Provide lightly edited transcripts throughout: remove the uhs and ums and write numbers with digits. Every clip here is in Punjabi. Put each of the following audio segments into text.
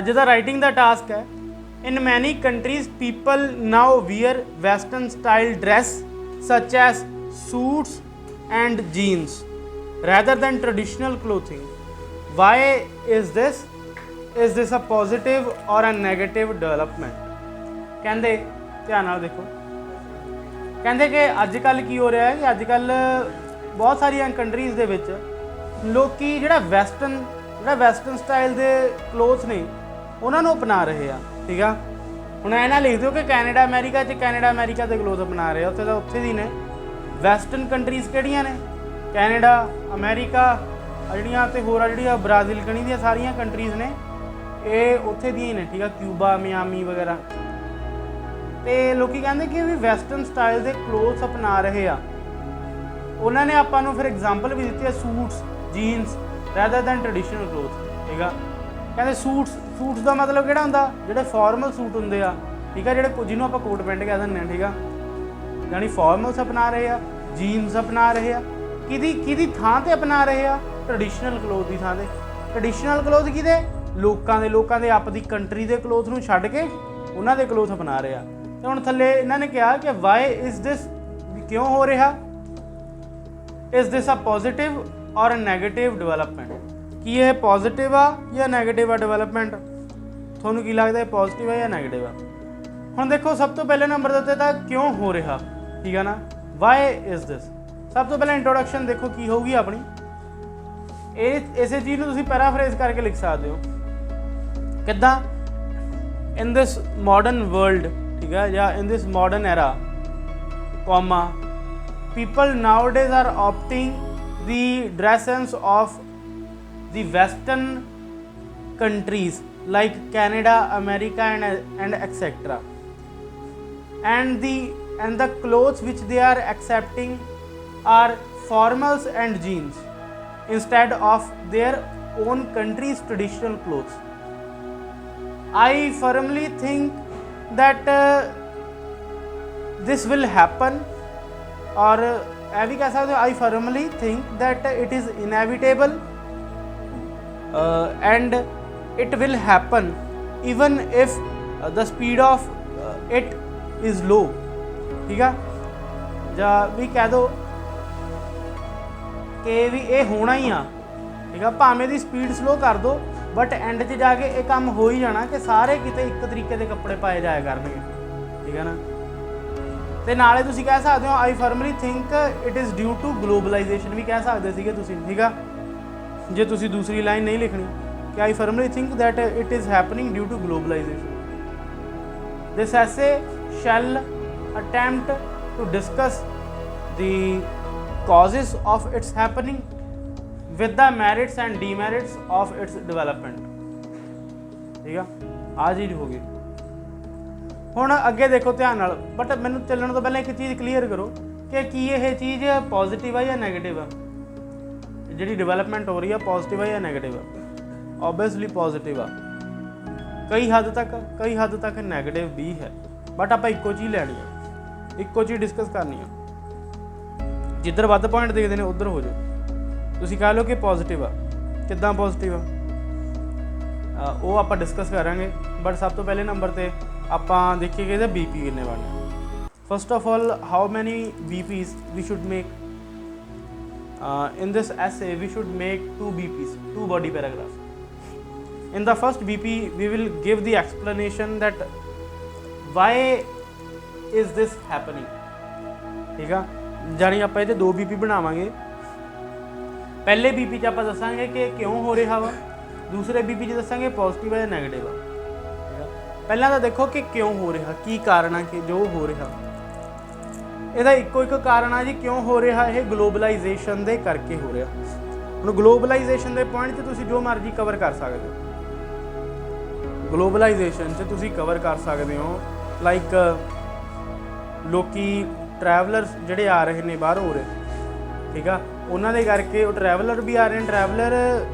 ਅੱਜ ਦਾ ਰਾਈਟਿੰਗ ਦਾ ਟਾਸਕ ਹੈ। In many countries, people now wear Western style dress such as suits and jeans rather than traditional clothing. Why is this? Is this a positive or a negative development? ਕਹਿੰਦੇ ਧਿਆਨ ਨਾਲ ਦੇਖੋ, ਕਹਿੰਦੇ ਕਿ ਅੱਜ ਕੱਲ੍ਹ ਕੀ ਹੋ ਰਿਹਾ ਹੈ ਕਿ ਅੱਜ ਕੱਲ੍ਹ ਬਹੁਤ ਸਾਰੀਆਂ ਕੰਟਰੀਜ਼ ਦੇ ਵਿੱਚ ਲੋਕੀ ਜਿਹੜਾ ਵੈਸਟਰਨ ਸਟਾਈਲ ਦੇ ਕਲੋਥਸ ਨੇ ਉਹਨਾਂ ਨੂੰ ਅਪਣਾ ਰਹੇ ਆ। ਠੀਕ ਆ, ਹੁਣ ਇਹ ਨਾ ਲਿਖ ਦਿਓ ਕਿ ਕੈਨੇਡਾ ਅਮਰੀਕਾ ਦੇ ਕਲੋਥ ਅਪਣਾ ਰਹੇ ਆ। ਉੱਥੇ ਤਾਂ ਉੱਥੇ ਦੀ ਨੇ। ਵੈਸਟਰਨ ਕੰਟਰੀਜ਼ ਕਿਹੜੀਆਂ ਨੇ? ਕੈਨੇਡਾ, ਅਮਰੀਕਾ ਜਿਹੜੀਆਂ ਅਤੇ ਹੋਰ ਆ ਜਿਹੜੀਆਂ ਬ੍ਰਾਜ਼ੀਲ ਕਣੀ ਦੀਆਂ ਸਾਰੀਆਂ ਕੰਟਰੀਜ਼ ਨੇ, ਇਹ ਉੱਥੇ ਦੀਆਂ ਹੀ ਨੇ। ਠੀਕ ਆ, ਕਿਊਬਾ, ਮਿਆਮੀ ਵਗੈਰਾ। ਅਤੇ ਲੋਕ ਕਹਿੰਦੇ ਕਿ ਵੀ ਵੈਸਟਰਨ ਸਟਾਈਲ ਦੇ ਕਲੋਥਸ ਅਪਣਾ ਰਹੇ ਆ। ਉਹਨਾਂ ਨੇ ਆਪਾਂ ਨੂੰ ਫਿਰ ਐਗਜ਼ਾਮਪਲ ਵੀ ਦਿੱਤੀ ਹੈ suits, jeans rather than traditional clothes. ਠੀਕ ਆ, ਕਹਿੰਦੇ ਸੂਟਸ ਦਾ ਮਤਲਬ ਕਿਹੜਾ ਹੁੰਦਾ? ਜਿਹੜੇ ਫਾਰਮਲ ਸੂਟ ਹੁੰਦੇ ਆ। ਠੀਕ ਆ, ਜਿਹੜੇ ਜਿਹਨੂੰ ਆਪਾਂ ਕੋਟ ਪੈਂਟ ਕਹਿ ਦਿੰਦੇ ਹਾਂ। ਠੀਕ ਆ, ਯਾਨੀ ਫਾਰਮਲਸ ਅਪਣਾ ਰਹੇ ਆ, ਜੀਨਸ ਅਪਣਾ ਰਹੇ ਆ। ਕਿਹਦੀ ਥਾਂ 'ਤੇ ਅਪਣਾ ਰਹੇ ਆ? ਟਰਡੀਸ਼ਨਲ ਕਲੋਥ ਦੀ ਥਾਂ 'ਤੇ। ਟਰਡੀਸ਼ਨਲ ਕਲੋਥ ਕਿਹਦੇ? ਲੋਕਾਂ ਦੇ ਆਪਦੀ ਕੰਟਰੀ ਦੇ ਕਲੋਥ ਨੂੰ ਛੱਡ ਕੇ ਉਹਨਾਂ ਦੇ ਕਲੋਥ ਅਪਣਾ ਰਹੇ ਆ। ਅਤੇ ਹੁਣ ਥੱਲੇ ਇਹਨਾਂ ਨੇ ਕਿਹਾ ਕਿ ਵਾਈ ਇਜ਼ ਦਿਸ, ਕਿਉਂ ਹੋ ਰਿਹਾ? ਇਜ਼ ਦਿਸ ਅ ਪੋਜ਼ੀਟਿਵ ਔਰ ਨੈਗੇਟਿਵ ਡਿਵੈਲਪਮੈਂਟ? ਕੀ ਇਹ ਪੋਜ਼ੀਟਿਵ ਆ ਜਾਂ ਨੈਗੇਟਿਵ ਆ ਡਿਵੈਲਪਮੈਂਟ? ਤੁਹਾਨੂੰ ਕੀ ਲੱਗਦਾ, ਇਹ ਪੋਜ਼ੀਟਿਵ ਆ ਜਾਂ ਨੈਗੇਟਿਵ ਆ? ਹੁਣ ਦੇਖੋ, ਸਭ ਤੋਂ ਪਹਿਲੇ ਨੰਬਰ ਦੇ ਉੱਤੇ ਤਾਂ ਕਿਉਂ ਹੋ ਰਿਹਾ। ਠੀਕ ਆ ਨਾ, ਵਾਈ ਇਜ਼ ਦਿਸ। ਸਭ ਤੋਂ ਪਹਿਲਾਂ ਇੰਟਰੋਡਕਸ਼ਨ ਦੇਖੋ ਕੀ ਹੋਊਗੀ ਆਪਣੀ। ਇਸੇ ਚੀਜ਼ ਨੂੰ ਤੁਸੀਂ ਪੈਰਾਫਰੇਜ਼ ਕਰਕੇ ਲਿਖ ਸਕਦੇ ਹੋ। ਕਿੱਦਾਂ? ਇਨ ਦਿਸ ਮਾਡਰਨ ਵਰਲਡ, ਠੀਕ ਹੈ, ਜਾਂ in this modern era, comma, people nowadays are opting the dress sense of the western countries like Canada, America and etc. and the clothes which they are accepting are formals and jeans instead of their own country's traditional clothes. I firmly think that this will happen, और ਇਹ ਵੀ ਕਹਿ ਸਕਦੇ ਹੋ I firmly think that it is inevitable and it will happen even if the speed of it is low. ਠੀਕ ਆ, ਜਾਂ ਵੀ ਕਹਿ ਦਿਓ ਕਿ ਵੀ ਇਹ ਹੋਣਾ ਹੀ ਆ। ਠੀਕ ਆ, ਭਾਵੇਂ ਦੀ ਸਪੀਡ ਸਲੋ ਕਰ ਦਿਓ ਬਟ ਐਂਡ 'ਚ ਜਾ ਕੇ ਇਹ ਕੰਮ ਹੋ ਹੀ ਜਾਣਾ ਕਿ ਸਾਰੇ ਕਿਤੇ ਇੱਕ ਤਰੀਕੇ ਦੇ ਕੱਪੜੇ ਪਾਏ ਜਾਇਆ ਕਰਨਗੇ। ਠੀਕ ਹੈ ਨਾ, ਅਤੇ ਨਾਲੇ ਤੁਸੀਂ ਕਹਿ ਸਕਦੇ ਹੋ I firmly think it is due to globalization ਵੀ ਕਹਿ ਸਕਦੇ ਸੀਗੇ ਤੁਸੀਂ। ਠੀਕ ਆ, ਜੇ ਤੁਸੀਂ ਦੂਸਰੀ ਲਾਈਨ ਨਹੀਂ ਲਿਖਣੀ ਕਿ I firmly think that it is happening due to globalization. This essay shall attempt to discuss the causes of its happening with the merits and demerits of its development. ਠੀਕ ਆ, ਆਹ ਚੀਜ਼ ਹੋ ਗਈ। ਹੁਣ ਅੱਗੇ ਦੇਖੋ ਧਿਆਨ ਨਾਲ, ਬਟ ਮੈਨੂੰ ਚੱਲਣ ਤੋਂ ਪਹਿਲਾਂ ਇੱਕ ਚੀਜ਼ ਕਲੀਅਰ ਕਰੋ ਕਿ ਕੀ ਇਹ ਚੀਜ਼ ਪੋਜ਼ੀਟਿਵ ਆ ਜਾਂ ਨੈਗੇਟਿਵ ਆ? ਜਿਹੜੀ ਡਿਵੈਲਪਮੈਂਟ ਹੋ ਰਹੀ ਆ ਪੋਜ਼ੀਟਿਵ ਆ ਜਾਂ ਨੈਗੇਟਿਵ ਆ? ਓਬਵੀਅਸਲੀ ਪੋਜ਼ੀਟਿਵ ਆ। ਕਈ ਹੱਦ ਤੱਕ ਨੈਗੇਟਿਵ ਵੀ ਹੈ, ਬਟ ਆਪਾਂ ਇੱਕੋ ਚੀਜ਼ ਲੈਣੀ ਆ, ਇੱਕੋ ਚੀਜ਼ ਡਿਸਕਸ ਕਰਨੀ ਆ। ਜਿੱਧਰ ਵੱਧ ਪੁਆਇੰਟ ਦੇਖਦੇ ਨੇ ਉੱਧਰ ਹੋ ਜਾਓ। ਤੁਸੀਂ ਕਹਿ ਲਓ ਕਿ ਪੋਜ਼ੀਟਿਵ ਆ। ਕਿੱਦਾਂ ਪੋਜ਼ੀਟਿਵ ਆ ਉਹ ਆਪਾਂ ਡਿਸਕਸ ਕਰਾਂਗੇ, ਬਟ ਸਭ ਤੋਂ ਪਹਿਲੇ ਨੰਬਰ 'ਤੇ ਆਪਾਂ ਦੇਖੀਏ ਕਿ ਇਹਦਾ BP ਕਿੰਨੇ ਬਣਨੇ। First of all, how many BPs we should make in this essay? We should make 2 BPs, 2 body paragraphs. In the first BP we will give the explanation that why is this happening. ਠੀਕ ਆ, ਜਾਣੀ ਆਪਾਂ ਇਹਦੇ 2 BP ਬਣਾਵਾਂਗੇ। ਪਹਿਲੇ BP 'ਚ ਆਪਾਂ ਦੱਸਾਂਗੇ ਕਿ ਕਿਉਂ ਹੋ ਰਿਹਾ ਵਾ, ਦੂਸਰੇ BP 'ਚ ਦੱਸਾਂਗੇ ਪੋਜ਼ੀਟਿਵ ਹੈ ਜਾਂ ਨੈਗੇਟਿਵ ਆ। ਠੀਕ ਆ, ਪਹਿਲਾਂ ਤਾਂ ਦੇਖੋ ਕਿ ਕਿਉਂ ਹੋ ਰਿਹਾ, ਕੀ ਕਾਰਨ ਆ ਕਿ ਜੋ ਹੋ ਰਿਹਾ। ਇਹਦਾ ਇੱਕੋ ਇੱਕ ਕਾਰਨ ਆ ਜੀ ਕਿਉਂ ਹੋ ਰਿਹਾ। ਇਹ ਗਲੋਬਲਾਈਜੇਸ਼ਨ ਦੇ ਕਰਕੇ ਹੋ ਰਿਹਾ। ਹੁਣ ਗਲੋਬਲਾਈਜੇਸ਼ਨ ਦੇ ਪੁਆਇੰਟ 'ਚ ਤੁਸੀਂ ਜੋ ਮਰਜ਼ੀ ਕਵਰ ਕਰ ਸਕਦੇ ਹੋ। ਗਲੋਬਲਾਈਜੇਸ਼ਨ 'ਚ ਤੁਸੀਂ ਕਵਰ ਕਰ ਸਕਦੇ ਹੋ ਲਾਈਕ ਲੋਕੀ ਟਰੈਵਲਰਸ ਜਿਹੜੇ ਆ ਰਹੇ ਨੇ ਬਾਹਰੋਂ ਹੋ ਰਹੇ। ਠੀਕ ਆ, ਉਹਨਾਂ ਦੇ ਕਰਕੇ ਉਹ ਟਰੈਵਲਰ ਵੀ ਆ ਰਹੇ ਨੇ, ਟਰੈਵਲਰ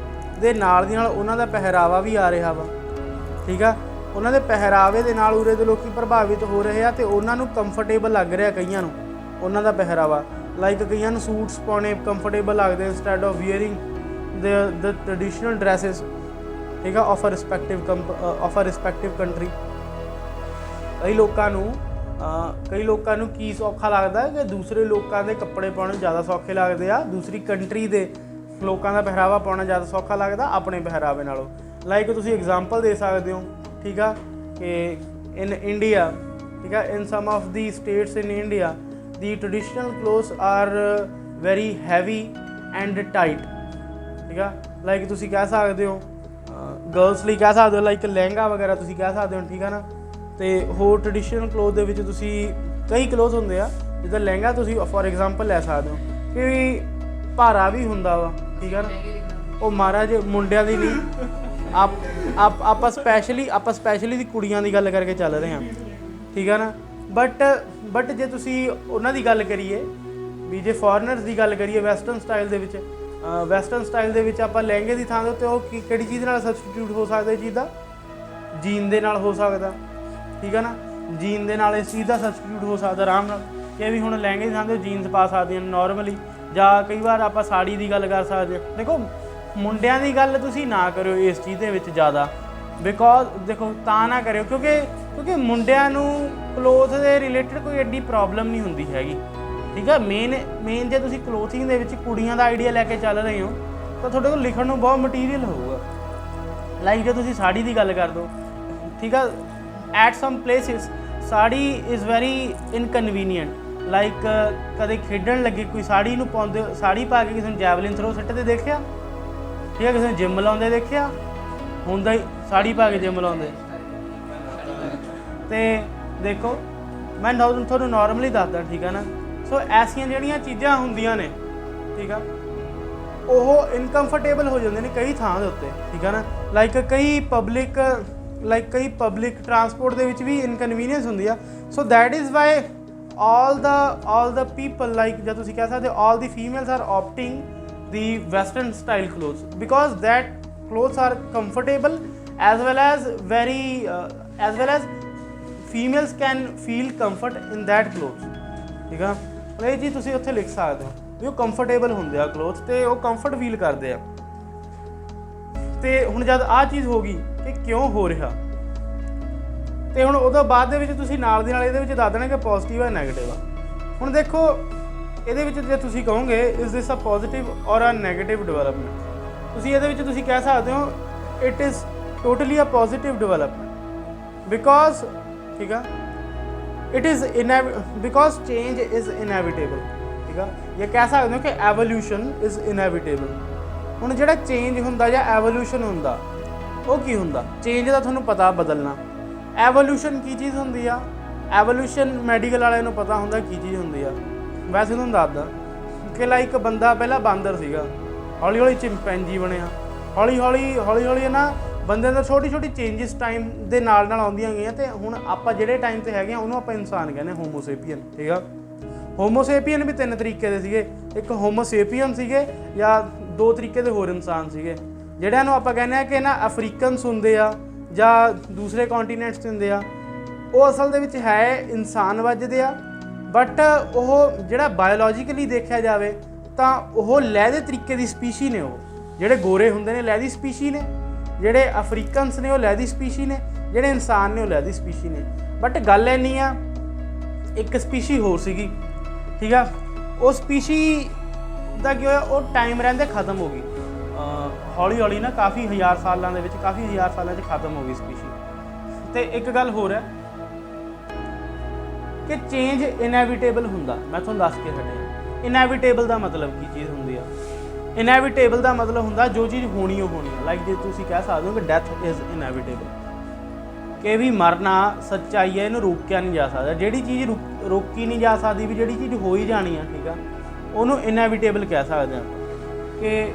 ਦੇ ਨਾਲ ਦੀ ਨਾਲ ਉਹਨਾਂ ਦਾ ਪਹਿਰਾਵਾ ਵੀ ਆ ਰਿਹਾ ਵਾ। ਠੀਕ ਆ, ਉਹਨਾਂ ਦੇ ਪਹਿਰਾਵੇ ਦੇ ਨਾਲ ਉਰੇ ਦੇ ਲੋਕ ਪ੍ਰਭਾਵਿਤ ਹੋ ਰਹੇ ਆ ਅਤੇ ਉਹਨਾਂ ਨੂੰ ਕੰਫਰਟੇਬਲ ਲੱਗ ਰਿਹਾ ਕਈਆਂ ਨੂੰ ਉਹਨਾਂ ਦਾ ਪਹਿਰਾਵਾ। ਲਾਈਕ ਕਈਆਂ ਨੂੰ ਸੂਟਸ ਪਾਉਣੇ ਕੰਫਰਟੇਬਲ ਲੱਗਦੇ instead of ਵੀਅਰਿੰਗ the traditional dresses. ठीक है, ऑफ अ रिस्पैक्टिव कंट्री। कई लोगों ਨੂੰ ਕੀ ਸੌਖਾ ਲੱਗਦਾ ਕਿ ਦੂਸਰੇ ਲੋਕਾਂ ਦੇ ਕੱਪੜੇ ਪਾਉਣੇ ਜ਼ਿਆਦਾ ਸੌਖੇ ਲੱਗਦੇ ਆ, ਦੂਸਰੀ ਕੰਟਰੀ ਦੇ ਲੋਕਾਂ ਦਾ ਪਹਿਰਾਵਾ ਪਾਉਣਾ ਜ਼ਿਆਦਾ ਸੌਖਾ ਲੱਗਦਾ ਆਪਣੇ ਪਹਿਰਾਵੇ ਨਾਲੋਂ। ਲਾਈਕ ਤੁਸੀਂ ਐਗਜ਼ਾਮਪਲ ਦੇ ਸਕਦੇ ਹੋ, ਠੀਕ ਆ, ਕਿ ਇਨ ਇੰਡੀਆ, ਠੀਕ ਆ, in some of the states in India the traditional clothes are very heavy and tight, ਠੀਕ ਆ। ਲਾਈਕ ਤੁਸੀਂ ਕਹਿ ਸਕਦੇ ਹੋ ਗਰਲਸ ਲਈ ਕਹਿ ਸਕਦੇ ਹੋ ਲਾਈਕ ਲਹਿੰਗਾ ਵਗੈਰਾ ਤੁਸੀਂ ਕਹਿ ਸਕਦੇ ਹੋ, ਠੀਕ ਆ ਨਾ। ਅਤੇ ਹੋਰ ਟ੍ਰੈਡੀਸ਼ਨਲ ਕਲੋਥ ਦੇ ਵਿੱਚ ਤੁਸੀਂ ਕਈ ਕਲੋਥ ਹੁੰਦੇ ਆ, ਜਿੱਦਾਂ ਲਹਿੰਗਾ ਤੁਸੀਂ ਫੋਰ ਐਗਜ਼ਾਮਪਲ ਲੈ ਸਕਦੇ ਹੋ ਕਿ ਭਾਰਾ ਵੀ ਹੁੰਦਾ ਵਾ, ਠੀਕ ਆ ਨਾ। ਉਹ ਮਹਾਰਾਜ ਮੁੰਡਿਆਂ ਦੀ ਨਹੀਂ, ਆਪਾਂ ਸਪੈਸ਼ਲੀ ਦੀ ਕੁੜੀਆਂ ਦੀ ਗੱਲ ਕਰਕੇ ਚੱਲ ਰਹੇ ਹਾਂ, ਠੀਕ ਆ ਨਾ। ਬਟ ਜੇ ਤੁਸੀਂ ਉਹਨਾਂ ਦੀ ਗੱਲ ਕਰੀਏ ਵੀ ਜੇ ਫੋਰਨਰਸ ਦੀ ਗੱਲ ਕਰੀਏ ਵੈਸਟਰਨ ਸਟਾਈਲ ਦੇ ਵਿੱਚ ਆਪਾਂ ਲਹਿੰਗੇ ਦੀ ਥਾਂ ਦੇ ਉੱਤੇ ਉਹ ਕਿਹੜੀ ਚੀਜ਼ ਨਾਲ ਸਬਸਟੀਟਿਊਟ ਹੋ ਸਕਦਾ ਇਹ ਚੀਜ਼ ਦਾ? ਜੀਨ ਦੇ ਨਾਲ ਹੋ ਸਕਦਾ, ਠੀਕ ਆ ਨਾ। ਜੀਨ ਦੇ ਨਾਲ ਇਸ ਚੀਜ਼ ਦਾ ਸਬਸਟੀਟਿਊਟ ਹੋ ਸਕਦਾ ਆਰਾਮ ਨਾਲ, ਕਿ ਵੀ ਹੁਣ ਲਹਿੰਗੇ ਦੀ ਥਾਂ 'ਤੇ ਜੀਨਸ ਪਾ ਸਕਦੇ ਹਾਂ ਨੋਰਮਲੀ, ਜਾਂ ਕਈ ਵਾਰ ਆਪਾਂ ਸਾੜੀ ਦੀ ਗੱਲ ਕਰ ਸਕਦੇ ਹਾਂ। ਦੇਖੋ ਮੁੰਡਿਆਂ ਦੀ ਗੱਲ ਤੁਸੀਂ ਨਾ ਕਰਿਓ ਇਸ ਚੀਜ਼ ਦੇ ਵਿੱਚ ਜ਼ਿਆਦਾ, ਬਿਕੋਜ਼ ਦੇਖੋ ਤਾਂ ਨਾ ਕਰਿਓ ਕਿਉਂਕਿ ਮੁੰਡਿਆਂ ਨੂੰ ਕਲੋਥ ਦੇ ਰਿਲੇਟਡ ਕੋਈ ਐਡੀ ਪ੍ਰੋਬਲਮ ਨਹੀਂ ਹੁੰਦੀ ਹੈਗੀ, ਠੀਕ ਆ। ਮੇਨ ਜੇ ਤੁਸੀਂ ਕਲੋਥਿੰਗ ਦੇ ਵਿੱਚ ਕੁੜੀਆਂ ਦਾ ਆਈਡੀਆ ਲੈ ਕੇ ਚੱਲ ਰਹੇ ਹੋ ਤਾਂ ਤੁਹਾਡੇ ਕੋਲ ਲਿਖਣ ਨੂੰ ਬਹੁਤ ਮਟੀਰੀਅਲ ਹੋਊਗਾ। ਲਾਈਕ ਜੇ ਤੁਸੀਂ ਸਾੜੀ ਦੀ ਗੱਲ ਕਰ ਦਿਓ, ਠੀਕ ਆ, at some places sari is very inconvenient. Like ਕਦੇ ਖੇਡਣ ਲੱਗੇ ਕੋਈ ਸਾੜੀ ਨੂੰ ਪਾਉਂਦੇ, ਸਾੜੀ ਪਾ ਕੇ ਕਿਸੇ ਨੂੰ ਜੈਵਲਿਨ ਥਰੋ ਸਿੱਟਦੇ ਦੇਖਿਆ, ਠੀਕ ਹੈ, ਕਿਸੇ ਨੂੰ ਜਿੰਮ ਲਾਉਂਦੇ ਦੇਖਿਆ, ਹੁੰਦਾ ਹੀ ਸਾੜੀ ਪਾ ਕੇ ਜਿੰਮ ਲਾਉਂਦੇ। ਅਤੇ ਦੇਖੋ ਮੈਂ ਤੁਹਾਨੂੰ ਨੋਰਮਲੀ ਦੱਸਦਾ, ਠੀਕ ਆ ਨਾ। ਸੋ ਐਸੀਆਂ ਜਿਹੜੀਆਂ ਚੀਜ਼ਾਂ ਹੁੰਦੀਆਂ ਨੇ, ਠੀਕ ਆ, ਉਹ ਇਨਕੰਫਰਟੇਬਲ ਹੋ ਜਾਂਦੇ ਨੇ ਕਈ ਥਾਂ ਦੇ ਉੱਤੇ, ਠੀਕ ਆ ਨਾ। ਲਾਈਕ ਕਈ ਪਬਲਿਕ ਟਰਾਂਸਪੋਰਟ ਦੇ ਵਿੱਚ ਵੀ ਇਨਕਨਵੀਨੀਅੰਸ ਹੁੰਦੀ ਆ। So that is why all the people, like ਜਾਂ ਤੁਸੀਂ ਕਹਿ ਸਕਦੇ all the females are opting the western style clothes because that clothes are comfortable as well as females can feel comfort in that clothes, ਠੀਕ ਆ। ਇਹ ਜੀ ਤੁਸੀਂ ਉੱਥੇ ਲਿਖ ਸਕਦੇ ਹੋ ਵੀ ਉਹ ਕੰਫਰਟੇਬਲ ਹੁੰਦੇ ਆ ਕਲੋਥ ਅਤੇ ਉਹ ਕੰਫਰਟ ਫੀਲ ਕਰਦੇ ਆ। ਅਤੇ ਹੁਣ ਜਦ ਆਹ ਚੀਜ਼ ਹੋ ਗਈ ਕਿ ਕਿਉਂ ਹੋ ਰਿਹਾ, ਅਤੇ ਹੁਣ ਉਹਦੇ ਬਾਅਦ ਦੇ ਵਿੱਚ ਤੁਸੀਂ ਨਾਲ ਦੀ ਨਾਲ ਇਹਦੇ ਵਿੱਚ ਦੱਸ ਦੇਣਾ ਕਿ ਪੋਜ਼ੀਟਿਵ ਹੈ ਨੈਗੇਟਿਵ ਆ। ਹੁਣ ਦੇਖੋ ਇਹਦੇ ਵਿੱਚ ਜੇ ਤੁਸੀਂ ਕਹੋਗੇ ਇਜ਼ ਦਿਸ ਅ ਪੋਜ਼ੀਟਿਵ ਔਰ ਅ ਨੈਗੇਟਿਵ ਡਿਵੈਲਪਮੈਂਟ, ਤੁਸੀਂ ਇਹਦੇ ਵਿੱਚ ਤੁਸੀਂ ਕਹਿ ਸਕਦੇ ਹੋ it is totally a positive development because, ਠੀਕ ਆ, ਬਿਕੋਜ਼ ਚੇਂਜ ਇਜ਼ ਇਨਐਵਿਟੇਬਲ, ਠੀਕ ਆ। ਜਾਂ ਕਹਿ ਸਕਦੇ ਹੋ ਕਿ ਐਵੋਲਿਊਸ਼ਨ ਇਜ਼ ਇਨਐਵਿਟੇਬਲ। ਹੁਣ ਜਿਹੜਾ ਚੇਂਜ ਹੁੰਦਾ ਜਾਂ ਐਵੋਲਿਊਸ਼ਨ ਹੁੰਦਾ ਉਹ ਕੀ ਹੁੰਦਾ? ਚੇਂਜ ਦਾ ਤੁਹਾਨੂੰ ਪਤਾ ਬਦਲਣਾ। ਐਵੋਲਿਊਸ਼ਨ ਕੀ ਚੀਜ਼ ਹੁੰਦੀ ਆ? ਐਵੋਲਿਊਸ਼ਨ ਮੈਡੀਕਲ ਵਾਲਿਆਂ ਨੂੰ ਪਤਾ ਹੁੰਦਾ ਕੀ ਚੀਜ਼ ਹੁੰਦੀ ਆ। ਵੈਸੇ ਤੁਹਾਨੂੰ ਦੱਸਦਾ ਕਿ ਲਾਈਕ ਬੰਦਾ ਪਹਿਲਾਂ ਬਾਂਦਰ ਸੀਗਾ, ਹੌਲੀ ਹੌਲੀ ਚਿੰਪੈਂਜੀ ਬਣਿਆ, ਹੌਲੀ ਹੌਲੀ ਨਾ ਬੰਦੇ ਦਾ ਛੋਟੀ ਚੇਂਜਿਸ ਟਾਈਮ ਦੇ ਨਾਲ ਆਉਂਦੀਆਂ ਗਈਆਂ, ਅਤੇ ਹੁਣ ਆਪਾਂ ਜਿਹੜੇ ਟਾਈਮ 'ਤੇ ਹੈਗੇ ਆ ਉਹਨੂੰ ਆਪਾਂ ਇਨਸਾਨ ਕਹਿੰਦੇ ਹੋਮੋਸੇਪੀਅਨ, ਠੀਕ ਆ। ਹੋਮੋਸੇਪੀਅਨ ਵੀ 3 ਤਰੀਕੇ ਦੇ ਸੀਗੇ, ਇੱਕ ਹੋਮੋਸੇਪੀਅਨ ਸੀਗੇ ਜਾਂ 2 ਤਰੀਕੇ ਦੇ ਹੋਰ ਇਨਸਾਨ ਸੀਗੇ, ਜਿਹੜਿਆਂ ਨੂੰ ਆਪਾਂ ਕਹਿੰਦੇ ਹਾਂ ਕਿ ਨਾ ਅਫਰੀਕਨਸ ਹੁੰਦੇ ਆ ਜਾਂ ਦੂਸਰੇ ਕੌਂਟੀਨੈਂਟਸ 'ਤੇ ਹੁੰਦੇ ਆ। ਉਹ ਅਸਲ ਦੇ ਵਿੱਚ ਹੈ ਇਨਸਾਨ ਵੱਜਦੇ ਆ, ਬਟ ਉਹ ਜਿਹੜਾ ਬਾਇਓਲੋਜੀਕਲੀ ਦੇਖਿਆ ਜਾਵੇ ਤਾਂ ਉਹ ਲੈਅ ਦੇ ਤਰੀਕੇ ਦੀ ਸਪੀਸ਼ੀ ਨੇ। ਉਹ ਜਿਹੜੇ ਗੋਰੇ ਹੁੰਦੇ ਨੇ ਲੈਅ ਦੀ ਸਪੀਸ਼ੀ ਨੇ, ਜਿਹੜੇ ਅਫਰੀਕਨਸ ਨੇ ਉਹ ਲੈਅ ਦੀ ਸਪੀਸ਼ੀ ਨੇ, ਜਿਹੜੇ ਇਨਸਾਨ ਨੇ ਉਹ ਲੈਅ ਦੀ ਸਪੀਸ਼ੀ ਨੇ। ਬਟ ਗੱਲ ਇੰਨੀ ਆ ਇੱਕ ਸਪੀਸ਼ੀ ਹੋਰ ਸੀਗੀ, ਠੀਕ ਆ। ਉਹ ਸਪੀਸ਼ੀ ਦਾ ਕੀ ਹੋਇਆ, ਉਹ ਟਾਈਮ ਰਹਿੰਦੇ ਖਤਮ ਹੋ ਗਈ, ਹੌਲੀ ਹੌਲੀ ਨਾ ਕਾਫੀ ਹਜ਼ਾਰ ਸਾਲਾਂ ਦੇ ਵਿੱਚ, ਕਾਫੀ ਹਜ਼ਾਰ ਸਾਲਾਂ 'ਚ ਖਤਮ ਹੋ ਗਈ ਸਪੀਸ਼ੀ। ਅਤੇ ਇੱਕ ਗੱਲ ਹੋਰ ਹੈ ਕਿ ਚੇਂਜ ਇਨਐਵਿਟੇਬਲ ਹੁੰਦਾ। ਮੈਂ ਤੁਹਾਨੂੰ ਦੱਸ ਕੇ ਹਟਿਆ ਇਨਐਵਿਟੇਬਲ ਦਾ ਮਤਲਬ ਕੀ ਚੀਜ਼ ਹੁੰਦੀ ਆ। ਇਨਐਵਿਟੇਬਲ ਦਾ ਮਤਲਬ ਹੁੰਦਾ ਜੋ ਚੀਜ਼ ਹੋਣੀ ਉਹ ਹੋਣੀ ਆ। ਲਾਈਕ ਜੇ ਤੁਸੀਂ ਕਹਿ ਸਕਦੇ ਹੋ ਕਿ ਡੈਥ ਇਜ਼ ਇਨਐਵਿਟੇਬਲ, ਕਿ ਵੀ ਮਰਨਾ ਸੱਚਾਈ ਹੈ, ਇਹਨੂੰ ਰੋਕਿਆ ਨਹੀਂ ਜਾ ਸਕਦਾ। ਜਿਹੜੀ ਚੀਜ਼ ਰੋਕੀ ਨਹੀਂ ਜਾ ਸਕਦੀ, ਵੀ ਜਿਹੜੀ ਚੀਜ਼ ਹੋ ਹੀ ਜਾਣੀ ਆ, ਠੀਕ ਆ, ਉਹਨੂੰ ਇਨਐਵਿਟੇਬਲ ਕਹਿ ਸਕਦੇ ਹਾਂ ਕਿ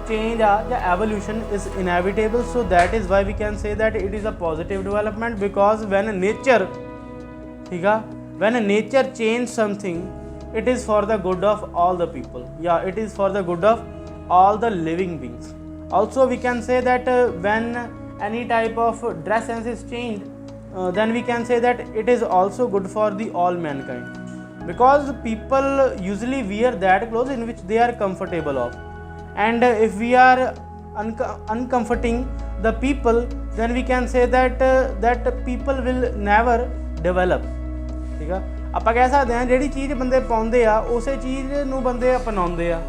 change ਜਾਂ evolution is inevitable. So that is why we can say that it is a positive development, because when nature, ठीक है, when nature change something, it is for the good of all the people. Yeah, it is for the good of all the living beings. Also we can say that when any type of dress sense is changed, then we can say that it is also good for the all mankind, because people usually wear that clothes in which they are comfortable of. And if we are uncomforting the people, then we can say that people will never develop। ठीक है, ਆਪਾਂ ਕਹਿ ਸਕਦੇ ਹਾਂ ਜਿਹੜੀ ਚੀਜ਼ ਬੰਦੇ ਪਾਉਂਦੇ ਆ ਉਸੇ ਚੀਜ਼ ਨੂੰ ਬੰਦੇ ਅਪਣਾਉਂਦੇ ਆ,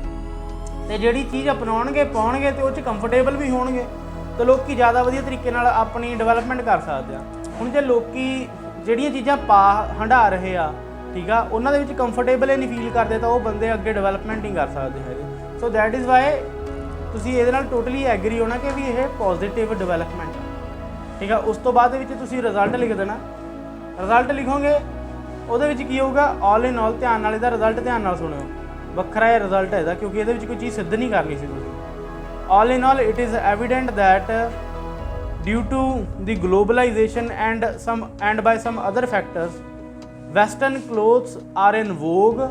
ਤੇ ਜਿਹੜੀ ਚੀਜ਼ ਅਪਣਾਉਣਗੇ ਪਾਉਣਗੇ ਤੇ ਉਹ 'ਚ ਕੰਫਰਟੇਬਲ ਵੀ ਹੋਣਗੇ ਤੇ ਲੋਕੀ ਜ਼ਿਆਦਾ ਵਧੀਆ ਤਰੀਕੇ ਨਾਲ ਆਪਣੀ ਡਿਵੈਲਪਮੈਂਟ ਕਰ ਸਕਦੇ ਆ। ਹੁਣ ਜੇ ਲੋਕੀ ਜਿਹੜੀਆਂ ਚੀਜ਼ਾਂ ਪਾ ਹੰਢਾ ਰਹੇ ਆ, ਠੀਕ ਆ, ਉਹਨਾਂ ਦੇ ਵਿੱਚ ਕੰਫਰਟੇਬਲ ਹੀ ਨਹੀਂ ਫੀਲ ਕਰਦੇ ਤਾਂ ਉਹ ਬੰਦੇ ਅੱਗੇ ਡਿਵੈਲਪਮੈਂਟ ਨਹੀਂ ਕਰ ਸਕਦੇ ਹੈਗੇ। ਸੋ ਦੈਟ ਇਜ਼ ਵਾਈ ਤੁਸੀਂ ਇਹਦੇ ਨਾਲ ਟੋਟਲੀ ਐਗਰੀ ਹੋਣਾ ਕਿ ਵੀ ਇਹ ਪੋਜ਼ੀਟਿਵ ਡਿਵੈਲਪਮੈਂਟ, ਠੀਕ ਆ। ਉਸ ਤੋਂ ਬਾਅਦ ਦੇ ਵਿੱਚ ਤੁਸੀਂ ਰਿਜ਼ਲਟ ਲਿਖ ਦੇਣਾ। ਰਿਜ਼ਲਟ ਲਿਖੋਗੇ ਉਹਦੇ ਵਿੱਚ ਕੀ ਹੋਊਗਾ, ਆਲ ਇਨ ਆਲ, ਧਿਆਨ ਨਾਲ ਇਹਦਾ ਰਿਜ਼ਲਟ ਧਿਆਨ ਨਾਲ ਸੁਣਿਓ, ਵੱਖਰਾ ਇਹ ਰਿਜ਼ਲਟ ਹੈ ਇਹਦਾ, ਕਿਉਂਕਿ ਇਹਦੇ ਵਿੱਚ ਕੋਈ ਚੀਜ਼ ਸਿੱਧ ਨਹੀਂ ਕਰਨੀ ਸੀ ਤੁਸੀਂ। All in all it is evident that due to the globalization and by some other factors, western clothes are in vogue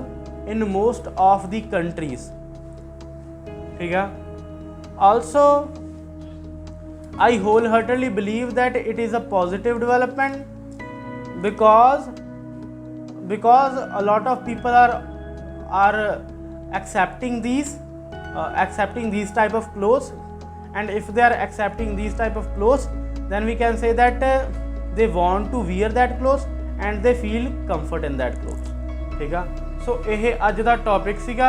in most of the countries। ठीक है, also I wholeheartedly believe that it is a positive development because a lot of people are accepting these type of clothes, and if they are accepting these type of clothes, then we can say that they want to wear that clothes and they feel comfort in that clothes। ठीक है, सो ਇਹ ਅੱਜ ਦਾ ਟੌਪਿਕ ਸੀਗਾ।